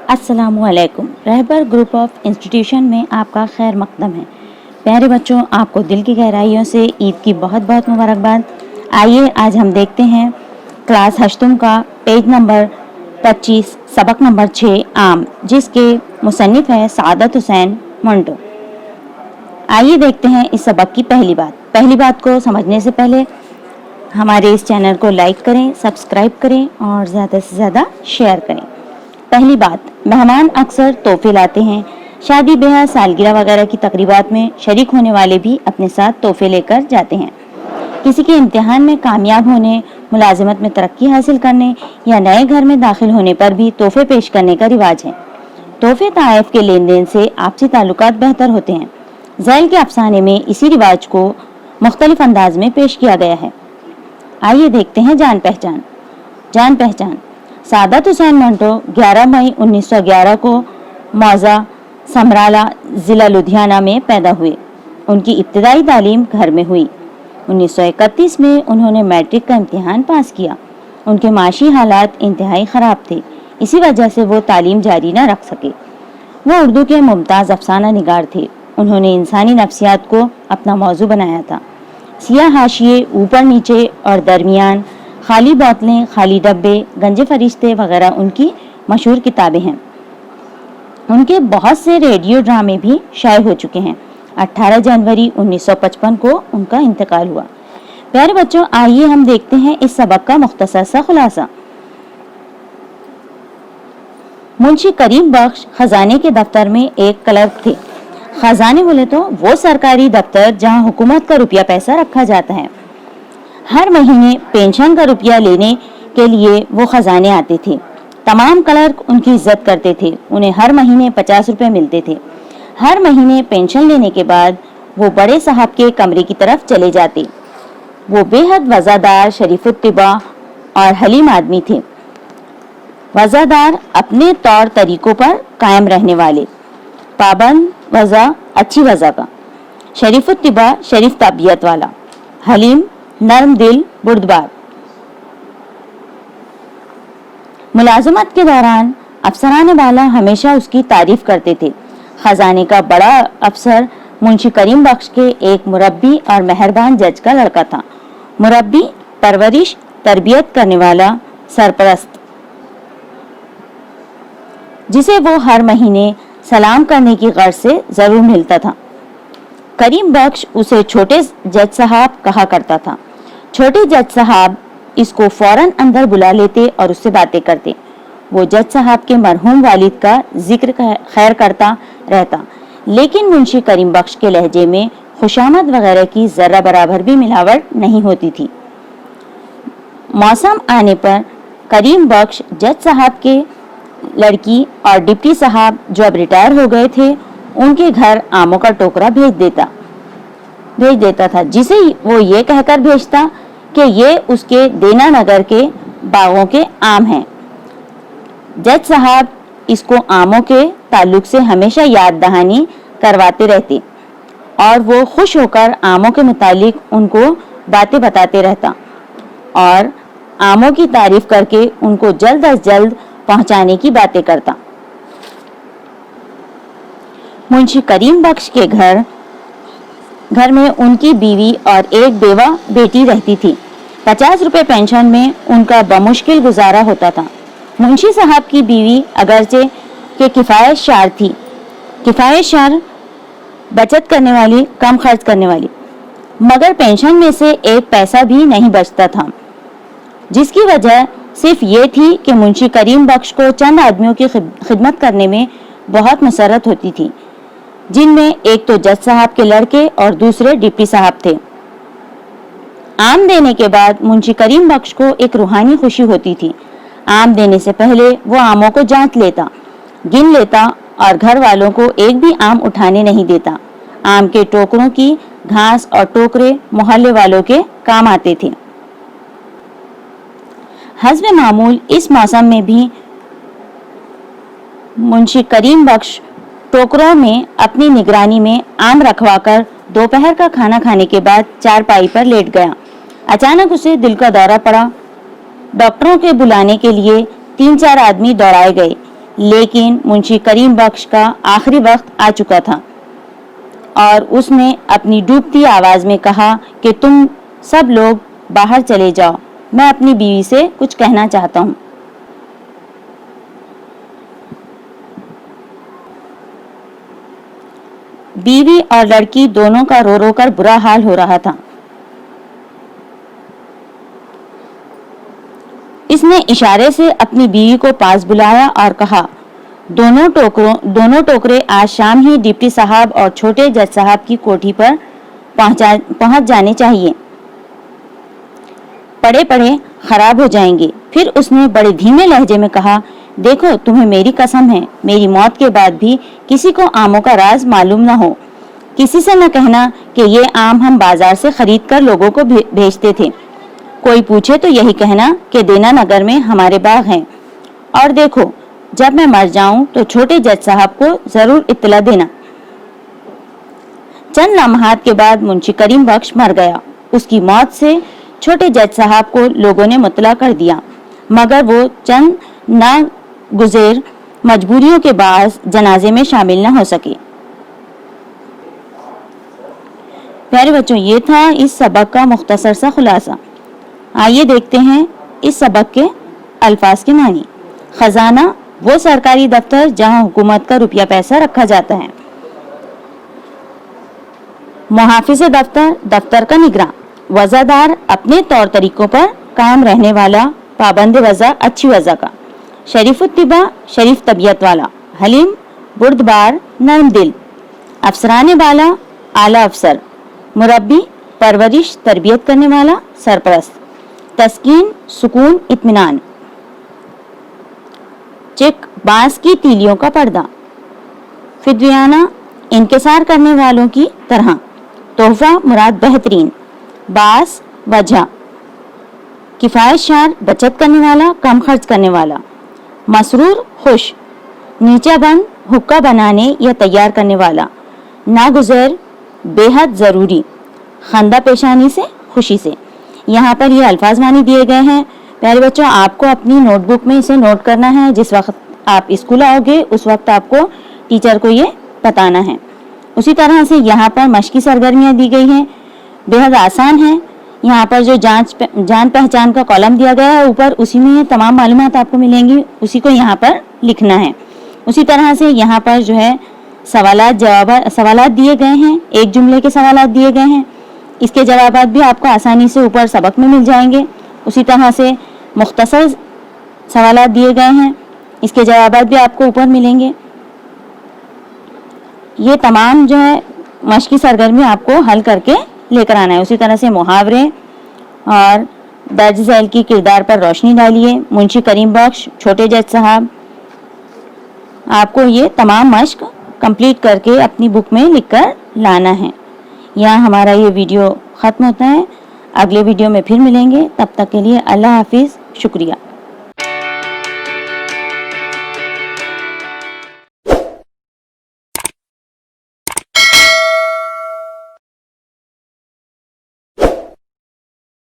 अस्सलामुअलैकुम। रहबर group of institution में आपका खैर मकदम है। प्यारे बच्चों, आपको दिल की गहराइयों से ईद की बहुत बहुत मुबारकबाद। आइए आज हम देखते हैं क्लास हश्तम का पेज नंबर 25 सबक नंबर 6 आम, जिसके मुसन्निफ है सादत हुसैन मंटो। आइए देखते हैं इस सबक की पहली बात को समझने से पहले हमारे इस चैनल को लाइक करें, सब्सक्राइब करें और ज़्यादा से ज़्यादा शेयर करें। पहली बात, मेहमान अक्सर तोहफे लाते हैं। शादी ब्याह, सालगिरह वगैरह की तकरीबात में शरीक होने वाले भी अपने साथ तोहफे लेकर जाते हैं। किसी के इम्तिहान में कामयाब होने, मुलाजिमत में तरक्की हासिल करने या नए घर में दाखिल होने पर भी तोहफे पेश करने का रिवाज है। तोहफे ताइफ के लेन देन से आपसी ताल्लुकात बेहतर होते हैं। ज़ैल के अफसाने में इसी रिवाज को मुख्तलिफ अंदाज में पेश किया गया है। आइए देखते हैं जान पहचान। सादत हुसैन मंटो 11 मई 1911 को मौजा समराला ज़िला लुधियाना में पैदा हुए। उनकी इब्तिदाई तालीम घर में हुई। 1931 में उन्होंने मैट्रिक का इम्तिहान पास किया। उनके माशी हालात इंतहाई ख़राब थे, इसी वजह से वो तालीम जारी न रख सके। वो उर्दू के मुमताज़ अफसाना निगार थे। उन्होंने इंसानी नफ्सियात को अपना मौजू बनाया था। सियाह हाशिए, ऊपर नीचे और दरमियान, खाली बोतलें, खाली डब्बे, गंजे फरिश्ते वगैरह उनकी मशहूर किताबें हैं। उनके बहुत से रेडियो ड्रामे भी शाये हो चुके हैं। 18 जनवरी 1955 को उनका इंतकाल हुआ। प्यारे बच्चों, आइए हम देखते हैं इस सबक का मुख्तसर सा खुलासा। मुंशी करीम बख्श खजाने के दफ्तर में एक क्लर्क थे। खजाने बोले तो वो सरकारी दफ्तर जहां हुकूमत का रुपया पैसा रखा जाता है। हर महीने पेंशन का रुपया लेने के लिए वो खजाने आते थे। तमाम क्लर्क उनकी इज्जत करते थे। उन्हें हर महीने 50 रुपये मिलते थे। हर महीने पेंशन लेने के बाद वो बड़े साहब के कमरे की तरफ चले जाते। वो बेहद वज़ादार, शरीफुत्तिबा और हलीम आदमी थे। वज़ादार, अपने तौर तरीकों पर कायम रहने वाले, पाबंद वज़ा, अच्छी वज़ा का। शरीफुत्तिबा, शरीफ तबीयत वाला। हलीम, नरम दिल, बुर्दबार। मुलाजमत के दौरान अफसरान वाला हमेशा उसकी तारीफ करते थे। खजाने का बड़ा अफसर मुंशी करीम बख्श के एक मुरब्बी और मेहरबान जज का लड़का था। मुरब्बी, परवरिश, तरबियत करने वाला, सरपरस्त, जिसे वो हर महीने सलाम करने की गर्ज से जरूर मिलता था। करीम बख्श उसे छोटे जज साहब कहा करता था। छोटे जज साहब इसको फौरन अंदर बुला लेते और उससे बातें करते। वो जज साहब के मरहूम वालिद का जिक्र खैर करता रहता, लेकिन मुंशी करीम बख्श के लहजे में खुशामद वगैरह की जर्रा बराबर भी मिलावट नहीं होती थी। मौसम आने पर करीम बख्श जज साहब के लड़की और डिप्टी साहब जो अब रिटायर हो गए थे, उनके घर आमों का टोकरा भेज देता था, जिसे वो ये कहकर भेजता कि ये उसके देना नगर के बागों के आम हैं। जज साहब इसको आमों के ताल्लुक से हमेशा याद दहानी करवाते रहते और वो खुश होकर आमों के मुतालिक उनको बातें बताते रहता और आमों की तारीफ करके उनको जल्द अज जल्द पहुंचाने की बातें करता। मुंशी करीम बख्श के घर में उनकी बीवी और एक बेवा बेटी रहती थी। 50 रुपए पेंशन में उनका बमुश्किल गुजारा होता था। मुंशी साहब की बीवी अगरचे के किफायतशार, बचत करने वाली, कम खर्च करने वाली, मगर पेंशन में से एक पैसा भी नहीं बचता था, जिसकी वजह सिर्फ ये थी कि मुंशी करीम बख्श को चंद आदमियों की खिदमत करने में बहुत मसरत होती थी, जिनमें एक तो जज साहब के लड़के और दूसरे डिप्टी साहब थे। आम देने के बाद मुंशी करीम बख्श को एक रूहानी खुशी होती थी। आम देने से पहले वो आमों को जांच लेता, गिन लेता और घर वालों को एक भी आम उठाने नहीं देता। आम के टोकरों की घास और टोकरे मोहल्ले वालों के काम आते थे। हस्ब मामूल इस मौसम में भी मुंशी करीम बख्श टोकरों में अपनी निगरानी में आम रखवाकर दोपहर का खाना खाने के बाद चारपाई पर लेट गया। अचानक उसे दिल का दौरा पड़ा। डॉक्टरों के बुलाने के लिए 3-4 आदमी दौड़ाए गए। लेकिन मुंशी करीम बख्श का आखिरी वक्त आ चुका था और उसने अपनी डूबती आवाज में कहा कि तुम सब लोग बाहर चले जाओ, मैं अपनी बीवी से कुछ कहना चाहता हूँ। बीवी और लड़की दोनों का रो रो कर बुरा हाल हो रहा था। इसने इशारे से अपनी बीवी को पास बुलाया और कहा, दोनों टोकरे आज शाम ही डिप्टी साहब और छोटे जज साहब की कोठी पर पहुंच जाने चाहिए, पड़े पड़े खराब हो जाएंगे। फिर उसने बड़े धीमे लहजे में कहा, देखो तुम्हें मेरी कसम है, मेरी मौत के बाद भी किसी को आमों का राज मालूम न हो। किसी से न कहना कि ये आम हम बाजार से खरीद कर लोगों को भेजते थे। कोई पूछे तो यही कहना कि देना नगर में हमारे बाग हैं। और देखो, जब मैं मर जाऊं तो छोटे जज साहब को जरूर इत्तला देना। चंद लम्हात के बाद मुंशी करीम बख्श मर गया। उसकी मौत से छोटे जज साहब को लोगों ने मुतला कर दिया, मगर वो चंद नागुज़ेर मजबूरियों के बायस जनाजे में शामिल न हो सके। प्यारे बच्चों, ये था इस सबक का मुख्तसर सा खुलासा। आइए देखते हैं इस सबक के अल्फाज के मानी। खजाना वो सरकारी दफ्तर जहां हुकूमत का रुपया पैसा रखा जाता है। मुहाफिज दफ्तर, दफ्तर का निगरान। वज़ादार, अपने तौर तरीकों पर कायम रहने वाला, पाबंद वज़ा, अच्छी वज़ा का। शरीफुत्तिबा, शरीफ तबीयत वाला। हलीम, बुर्दबार, नरम दिल। अफसराने वाला, आला अफसर। मुरब्बी, परवरिश, तरबियत करने वाला, सरपरस्त। तस्कीन, सुकून, इत्मीनान। चिक, बांस की तीलियों का पर्दा। फिद्वियाना, इंकिसार करने वालों की तरह। तोहफा, मुराद बेहतरीन। बास, वजह। किफायतशार, बचत करने वाला, कम खर्च करने वाला। मसरूर, खुश। नीचा बंद, हुक्का बनाने या तैयार करने वाला। नागुज़र, बेहद ज़रूरी। खंदा पेशानी से, खुशी से। यहाँ पर ये अल्फाज मानी दिए गए हैं। प्यारे बच्चों, आपको अपनी नोटबुक में इसे नोट करना है। जिस वक्त आप स्कूल आओगे उस वक्त आपको टीचर को ये बताना है। उसी तरह से यहाँ पर मश्की सरगर्मियाँ दी गई हैं, बेहद आसान है। यहाँ पर जो जान पहचान का कॉलम दिया गया है ऊपर, उसी में तमाम मालूमात आपको मिलेंगी, उसी को यहाँ पर लिखना है। उसी तरह से यहाँ पर जो है सवालात दिए गए हैं, एक जुमले के सवालात दिए गए हैं। इसके जवाबात भी आपको आसानी से ऊपर सबक में मिल जाएंगे। उसी तरह से मुख्तसर सवालात दिए गए हैं, इसके जवाबात भी आपको ऊपर मिलेंगे। ये तमाम जो है मश्की सरगर्मी आपको हल करके लेकर आना है। उसी तरह से मुहावरे और दर्ज झैल की किरदार पर रोशनी डालिए। मुंशी करीम बख्श, छोटे जज साहब, आपको ये तमाम मश्क कंप्लीट करके अपनी बुक में लिखकर लाना है। यहाँ हमारा ये वीडियो ख़त्म होता है। अगले वीडियो में फिर मिलेंगे, तब तक के लिए अल्लाह हाफिज़, शुक्रिया।